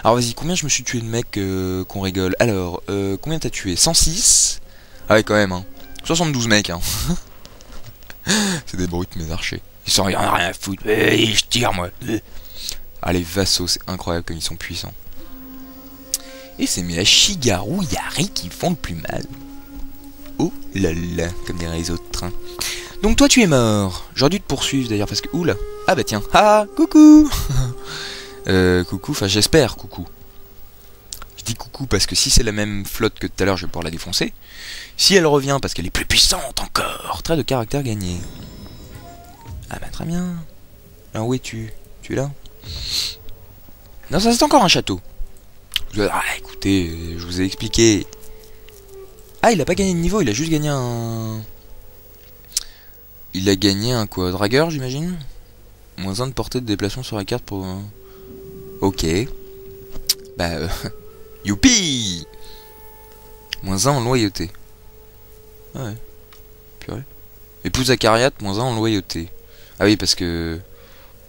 Alors vas-y, combien je me suis tué de mecs qu'on rigole. Alors, combien t'as tué? 106. Ah ouais quand même, hein. 72 mecs, hein. C'est des brutes mes archers. Ils sont rien à foutre. Je tire moi. Ah les vassaux, c'est incroyable comme ils sont puissants. Et c'est mes Ashigaru Yari qui font le plus mal. Oh là là, comme diraient les autres. Donc toi tu es mort. J'aurais dû te poursuivre d'ailleurs parce que... Oula. Ah bah tiens. Ah coucou. Coucou, enfin j'espère coucou. Je dis coucou parce que si c'est la même flotte que tout à l'heure, je vais pouvoir la défoncer. Si elle revient parce qu'elle est plus puissante encore, trait de caractère gagné. Ah bah très bien. Alors où es-tu? Tu es là? Non, ça c'est encore un château. Ah écoutez, je vous ai expliqué. Ah, il a pas gagné de niveau, il a juste gagné un... Il a gagné un quoi? Dragueur, j'imagine? -1 de portée de déplacement sur la carte pour... Ok. Bah... Youpi! -1 en loyauté. Ah ouais. Purée. Épouse acariate, -1 en loyauté. Ah oui, parce que...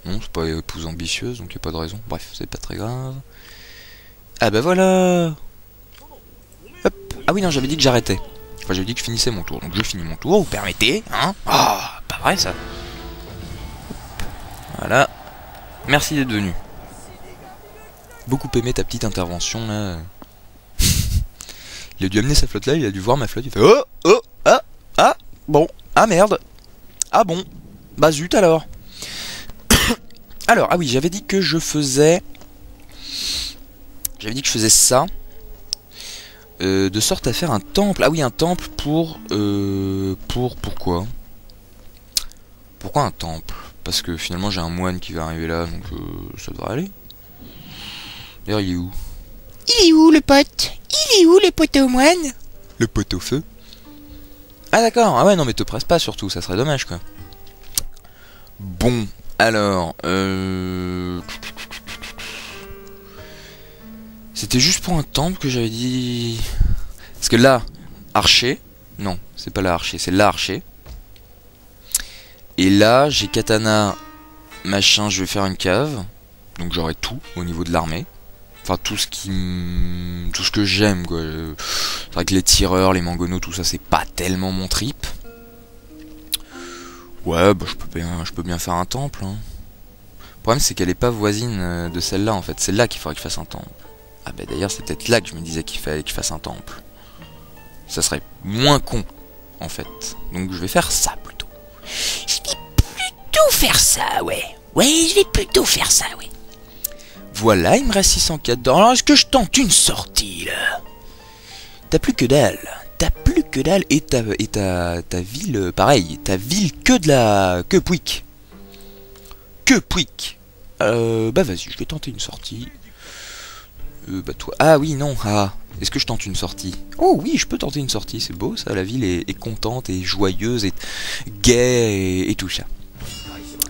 Non, c'est pas épouse ambitieuse, donc y a pas de raison. Bref, c'est pas très grave. Ah bah voilà! Hop. Ah oui, non, j'avais dit que j'arrêtais. Enfin, j'avais dit que je finissais mon tour. Donc je finis mon tour, vous permettez, hein? Ah, pas vrai ça. Voilà. Merci d'être venu. Beaucoup aimé ta petite intervention là. Il a dû amener sa flotte là, il a dû voir ma flotte, il fait oh oh ah ah bon ah merde ah bon bah zut alors. Alors ah oui, j'avais dit que je faisais ça de sorte à faire un temple. Ah oui, un temple pour pourquoi un temple? Parce que finalement j'ai un moine qui va arriver là, donc ça devrait aller. D'ailleurs il est où? Il est où le pote? Il est où le pote au moine? Le pot au feu? Ah d'accord, ah ouais non mais te presse pas surtout, ça serait dommage quoi. Bon, alors... C'était juste pour un temple que j'avais dit... Parce que là, archer... Non, c'est pas là archer, c'est là archer. Et là, j'ai katana, machin, je vais faire une cave. Donc j'aurai tout au niveau de l'armée. Enfin tout ce que j'aime quoi. C'est vrai que les tireurs, les mangonos, tout ça c'est pas tellement mon trip. Ouais bah je peux bien faire un temple hein. Le problème c'est qu'elle est pas voisine de celle-là en fait. C'est là qu'il faudrait que je fasse un temple. Ah bah d'ailleurs c'est peut-être là que je me disais qu'il fallait que je fasse un temple. Ça serait moins con en fait. Donc je vais faire ça plutôt. Je vais plutôt faire ça, ouais. Ouais, je vais plutôt faire ça, ouais. Voilà, il me reste 604 dedans. Alors est-ce que je tente une sortie là? T'as plus que dalle. T'as plus que dalle. Et ta ville, pareil. Ta ville que pouic. Que pouic. Bah vas-y, je vais tenter une sortie. Bah toi... Ah oui, non. Ah, est-ce que je tente une sortie? Oh oui, je peux tenter une sortie. C'est beau ça. La ville est contente et joyeuse et gaie et tout ça.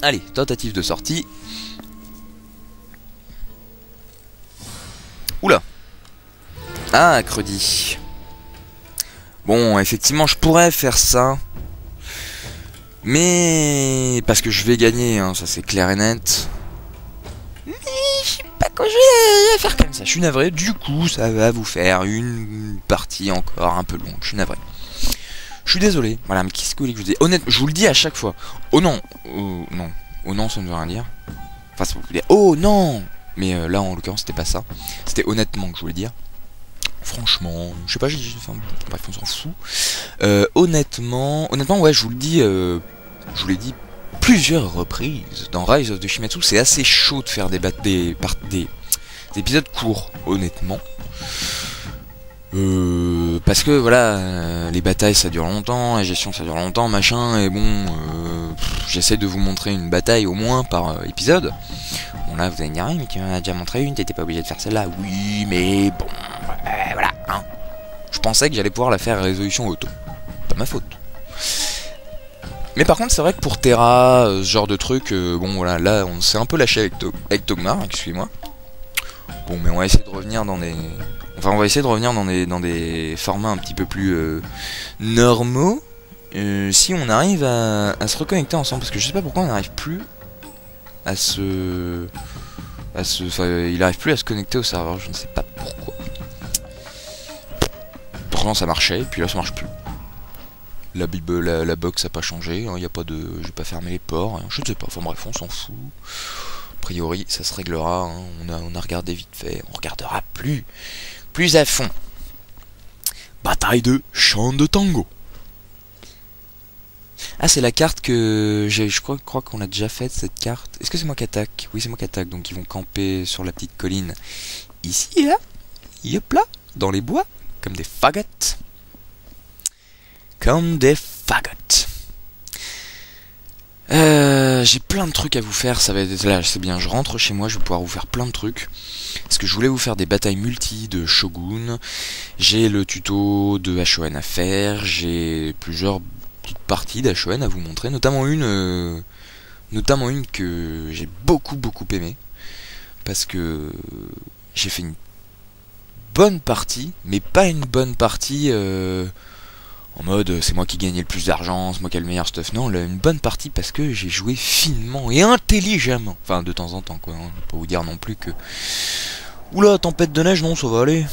Allez, tentative de sortie. Oula. Ah, Credi. Bon, effectivement, je pourrais faire ça. Mais... Parce que je vais gagner, hein, ça c'est clair et net. Mais je sais pas quand je vais faire comme ça. Je suis navré, du coup, ça va vous faire une partie encore un peu longue. Je suis navré. Je suis désolé. Voilà, mais qu'est-ce que vous voulez que je vous dise? Honnêtement, je vous le dis à chaque fois. Oh non. Oh non. Oh non, ça ne veut rien dire. Enfin, ça veut dire... Oh non. Mais là, en l'occurrence, c'était pas ça. C'était honnêtement que je voulais dire. Franchement, je sais pas, enfin, bref, on s'en fout. Honnêtement, ouais, je vous le dis, je vous l'ai dit plusieurs reprises. Dans Rise of the Shimetsu, c'est assez chaud de faire des épisodes courts, honnêtement. Parce que voilà, les batailles ça dure longtemps, la gestion ça dure longtemps, machin, et bon, j'essaie de vous montrer une bataille au moins par épisode. Bon là vous allez me dire, mais tu m'en as déjà montré une, t'étais pas obligé de faire celle-là. Oui, mais bon, voilà, hein. Je pensais que j'allais pouvoir la faire à résolution auto. Pas ma faute. Mais par contre c'est vrai que pour Terra, ce genre de truc, bon voilà, là on s'est un peu lâché avec Togmar, excusez-moi. Bon mais on va essayer de revenir dans des... Enfin on va essayer de revenir dans des formats un petit peu plus normaux. Si on arrive à se reconnecter ensemble, parce que je sais pas pourquoi on n'arrive plus à se... Enfin, il arrive plus à se connecter au serveur, je ne sais pas pourquoi. Pourtant ça marchait, et puis là ça marche plus. La box a pas changé, il y a pas de... J'ai pas fermé les ports, hein, je ne sais pas, enfin bref, on s'en fout. A priori, ça se réglera, hein, on a regardé vite fait, on regardera plus à fond. Bataille de Champ de Tango. Ah, c'est la carte que je crois qu'on a déjà faite, cette carte. Est-ce que c'est moi qui attaque? Oui, c'est moi qui attaque, donc ils vont camper sur la petite colline. Ici, là, yep là, dans les bois, comme des fagots. Comme des fagots. J'ai plein de trucs à vous faire, ça va être là, c'est bien, je rentre chez moi, je vais pouvoir vous faire plein de trucs. Parce que je voulais vous faire des batailles multi de Shogun, j'ai le tuto de HON à faire, j'ai plusieurs petites parties d'HON à vous montrer, notamment une que j'ai beaucoup aimé, parce que j'ai fait une bonne partie, mais pas une bonne partie en mode c'est moi qui gagnais le plus d'argent, c'est moi qui ai le meilleur stuff. Non, une bonne partie parce que j'ai joué finement et intelligemment. Enfin, de temps en temps, quoi. Hein. Je vais pas vous dire non plus que... Oula, tempête de neige, non, ça va aller.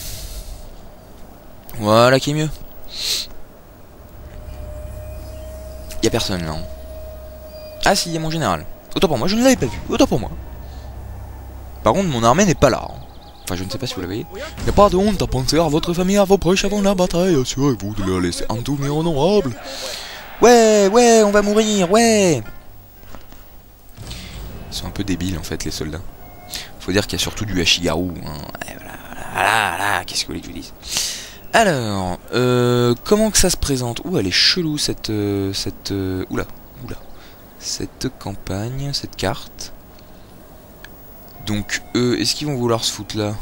Voilà qui est mieux. Y'a personne là. Hein. Ah si, y'a mon général. Autant pour moi, je ne l'avais pas vu. Autant pour moi. Par contre, mon armée n'est pas là. Hein. Enfin, je ne sais pas si vous la voyez. Il n'y a pas de honte à penser à votre famille, à vos proches avant la bataille. Assurez-vous de leur laisser un souvenir honorable. Ouais, on va mourir, ouais. Ils sont un peu débiles en fait, les soldats. Faut dire qu'il y a surtout du Hashigaru. Hein. Voilà, qu'est-ce que vous voulez que je vous dise? Alors, comment que ça se présente? Ouh, elle est chelou cette oula. Cette campagne, cette carte. Donc, est-ce qu'ils vont vouloir se foutre là?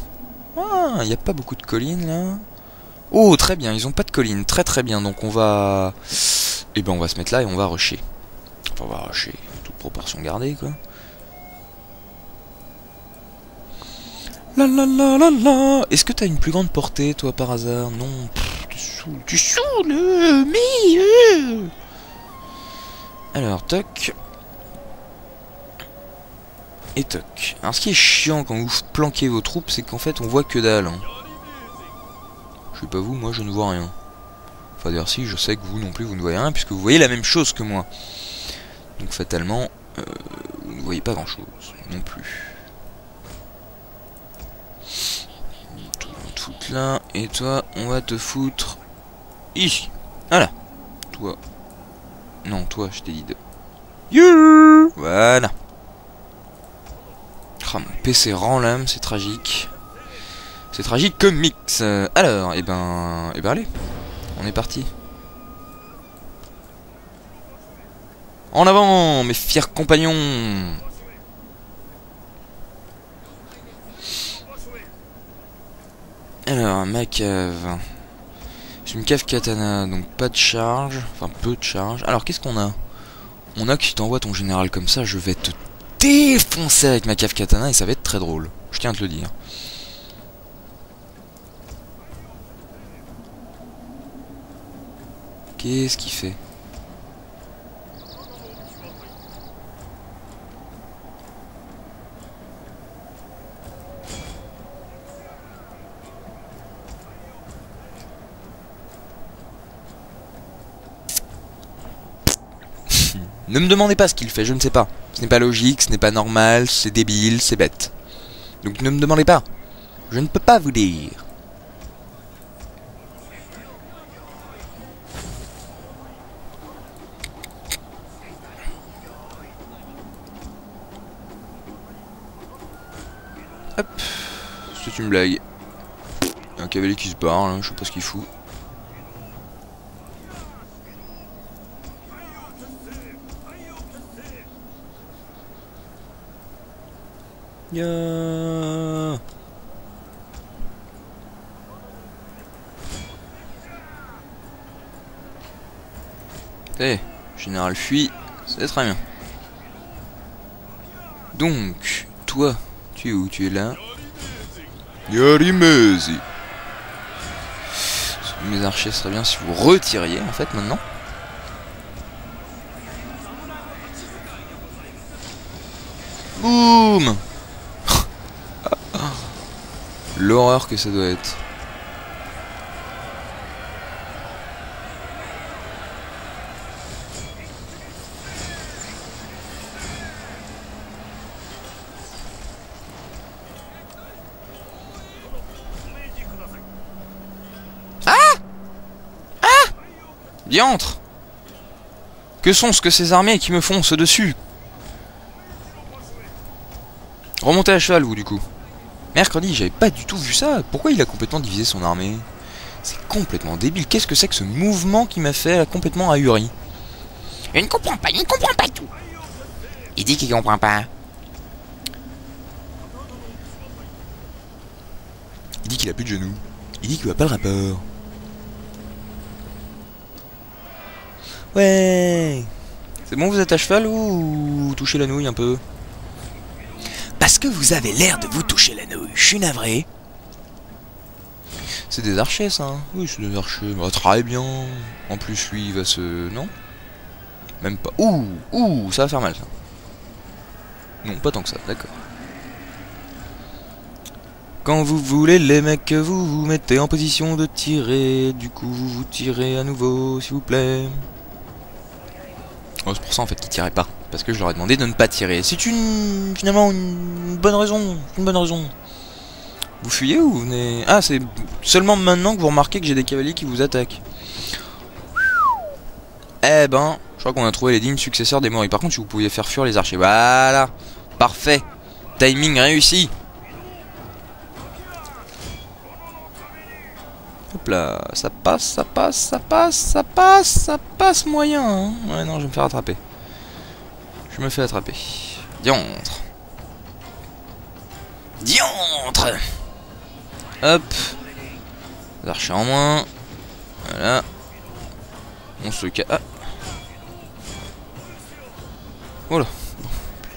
Ah, il n'y a pas beaucoup de collines là. Oh, très bien, ils ont pas de collines, très bien. Donc on va... Eh ben on va se mettre là et on va rusher. Enfin, on va rusher, toute proportion gardée quoi. La. Est-ce que t'as une plus grande portée toi par hasard? Non, tu saoules, mais... Alors, toc. Et toc. Alors ce qui est chiant quand vous planquez vos troupes, c'est qu'en fait on voit que dalle. Hein. Je sais pas vous, moi je ne vois rien. Enfin d'ailleurs si, je sais que vous non plus vous ne voyez rien, puisque vous voyez la même chose que moi. Donc fatalement, vous ne voyez pas grand chose non plus. On va te foutre là, et toi on va te foutre ici. Voilà. Toi. Non, toi je t'ai dit de... You. Voilà. Oh, mon PC rend l'âme, c'est tragique. C'est tragique comme mix. Alors, et ben allez, on est parti. En avant, mes fiers compagnons. Alors, ma cave. C'est une cave katana, donc pas de charge. Enfin, peu de charge. Alors, qu'est-ce qu'on a? On a que si t'envoies ton général comme ça, je vais te défoncer avec ma cave katana et ça va être très drôle. Je tiens à te le dire. Qu'est-ce qu'il fait? Ne me demandez pas ce qu'il fait, je ne sais pas. Ce n'est pas logique, ce n'est pas normal, c'est débile, c'est bête. Donc ne me demandez pas. Je ne peux pas vous dire. Hop. C'est une blague. Il y a un cavalier qui se barre, là, je sais pas ce qu'il fout. Yeah. Eh, général fuit, c'est très bien. Donc, toi, tu es où? Tu es là. Yarimezi. Mes archers, ce serait bien si vous retiriez en fait maintenant. Boum. L'horreur que ça doit être. Ah! Ah! Diantre! Que sont-ce que ces armées qui me foncent dessus? Remontez à cheval, vous, du coup. Mercredi, j'avais pas du tout vu ça. Pourquoi il a complètement divisé son armée? C'est complètement débile. Qu'est-ce que c'est que ce mouvement qui m'a fait complètement ahuri? Je ne comprends pas, il ne comprend pas tout. Il dit qu'il comprend pas. Il dit qu'il a plus de genoux. Il dit qu'il voit pas le rapport. Ouais. C'est bon, vous êtes à cheval ou vous touchez la nouille un peu? Parce que vous avez l'air de vous toucher la nouille. Je suis navré. C'est des archers, ça, hein. Oui, c'est des archers. Bah, très bien. En plus, lui, il va se... Non? Même pas. Ouh, ça va faire mal, ça. Non, pas tant que ça, d'accord. Quand vous voulez, les mecs, vous vous mettez en position de tirer. Du coup, vous tirez à nouveau, s'il vous plaît. Oh, c'est pour ça, en fait, qu'ils tiraient pas. Parce que je leur ai demandé de ne pas tirer. C'est finalement, une bonne raison. Une bonne raison. Vous fuyez ou vous venez... Ah, c'est seulement maintenant que vous remarquez que j'ai des cavaliers qui vous attaquent. Eh ben, je crois qu'on a trouvé les dignes successeurs des Moris. Par contre, si vous pouviez faire fuir les archers. Voilà. Parfait. Timing réussi. Hop là. Ça passe, ça passe, ça passe, ça passe, ça passe moyen. Hein. Ouais, non, je vais me faire attraper. Je me fais attraper. Diantre. Diantre. Hop. Les archers en moins. Voilà. On se casse. Ah. Voilà. Bon.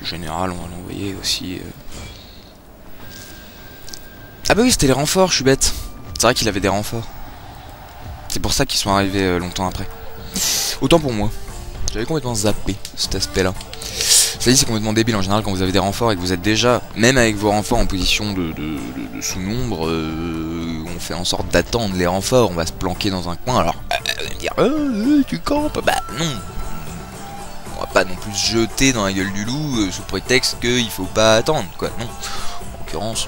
Le général, on va l'envoyer aussi. Ah bah oui, c'était les renforts, je suis bête. C'est vrai qu'il avait des renforts. C'est pour ça qu'ils sont arrivés longtemps après. Autant pour moi. J'avais complètement zappé cet aspect-là. Ça dit, c'est complètement débile en général quand vous avez des renforts et que vous êtes déjà, même avec vos renforts en position de sous-nombre, on fait en sorte d'attendre les renforts, on va se planquer dans un coin. Alors, vous allez me dire, tu campes? Bah non. On va pas non plus se jeter dans la gueule du loup sous prétexte qu'il faut pas attendre, quoi. Non. En l'occurrence,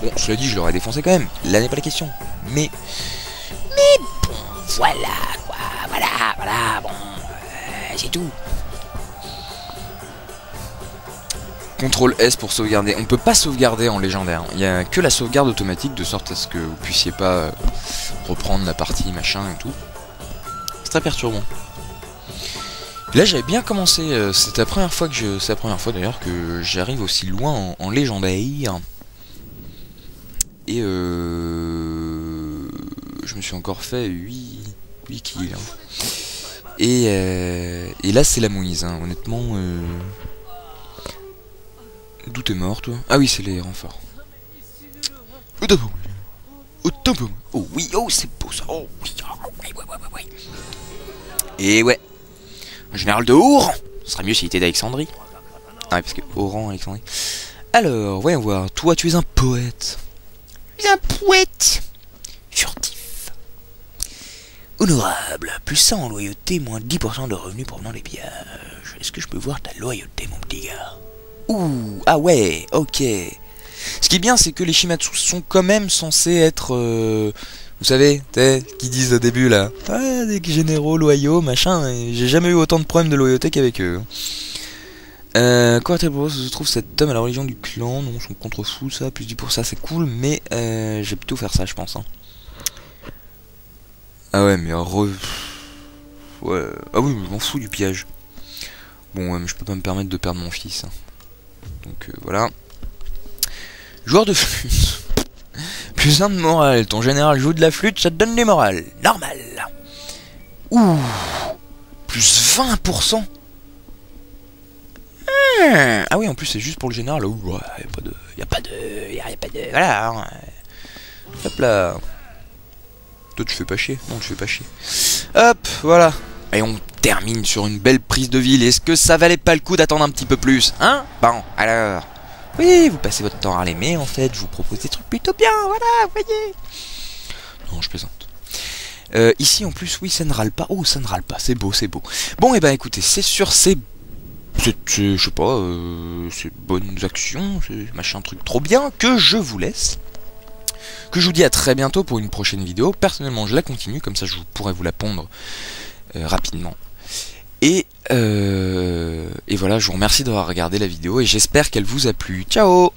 bon, cela dit, je l'aurais défoncé quand même. Là n'est pas la question. Mais bon, voilà, quoi. Voilà, bon. C'est tout. CTRL S pour sauvegarder. On peut pas sauvegarder en légendaire. Il y a que la sauvegarde automatique de sorte à ce que vous puissiez pas reprendre la partie machin et tout. C'est très perturbant. Là j'avais bien commencé. C'était la première fois que c'est la première fois d'ailleurs que j'arrive aussi loin en légendaire. Et je me suis encore fait 8 kills. Hein. Et là c'est la mouise. Hein. Honnêtement. D'où t'es mort, toi? Ah oui, c'est les renforts. Oh oui, oh c'est beau ça. Oh oui, oui. Et ouais. Un général de Oran. Ce serait mieux s'il était d'Alexandrie. Ah oui, parce que Oran, Alexandrie. Alors, voyons voir. Toi, tu es un poète. Je suis un poète. Furtif. Honorable. Plus 100 en loyauté, moins 10% de revenus provenant des pillages. Est-ce que je peux voir ta loyauté, mon petit gars? Ouh, ah ouais, ok. Ce qui est bien, c'est que les Shimatsu sont quand même censés être... vous savez, qui disent au début là, ah, des généraux loyaux, machin, j'ai jamais eu autant de problèmes de loyauté qu'avec eux. Quoi se trouve cet homme à la religion du clan? Non, son contre-fou, ça, plus 10 pour ça, c'est cool, mais je vais plutôt faire ça, je pense. Hein. Ah ouais, mais ouais. Ah oui, mais je m'en fous du piège. Bon, ouais, mais je peux pas me permettre de perdre mon fils. Hein. Donc voilà. Joueur de flûte. Plus 1 de morale. Ton général joue de la flûte, ça te donne des morales. Normal. Ouh. Plus 20%. Ah oui, en plus c'est juste pour le général. Ouh, ouais, y a pas de... Voilà. Hein. Hop là. Toi tu fais pas chier. Non, tu fais pas chier. Hop, voilà. Et on termine sur une belle prise de ville. Est-ce que ça valait pas le coup d'attendre un petit peu plus? Hein? Bon, alors... Oui, vous passez votre temps à l'aimer, en fait. Je vous propose des trucs plutôt bien, voilà, vous voyez. Non, je plaisante. Ici, en plus, oui, ça ne râle pas. Oh, ça ne râle pas, c'est beau, c'est beau. Bon, et ben écoutez, c'est sur ces... je sais pas, ces bonnes actions, ces machin truc trop bien, que je vous laisse. Que je vous dis à très bientôt pour une prochaine vidéo. Personnellement, je la continue, comme ça je pourrai vous la pondre rapidement. Et voilà, je vous remercie d'avoir regardé la vidéo et j'espère qu'elle vous a plu. Ciao!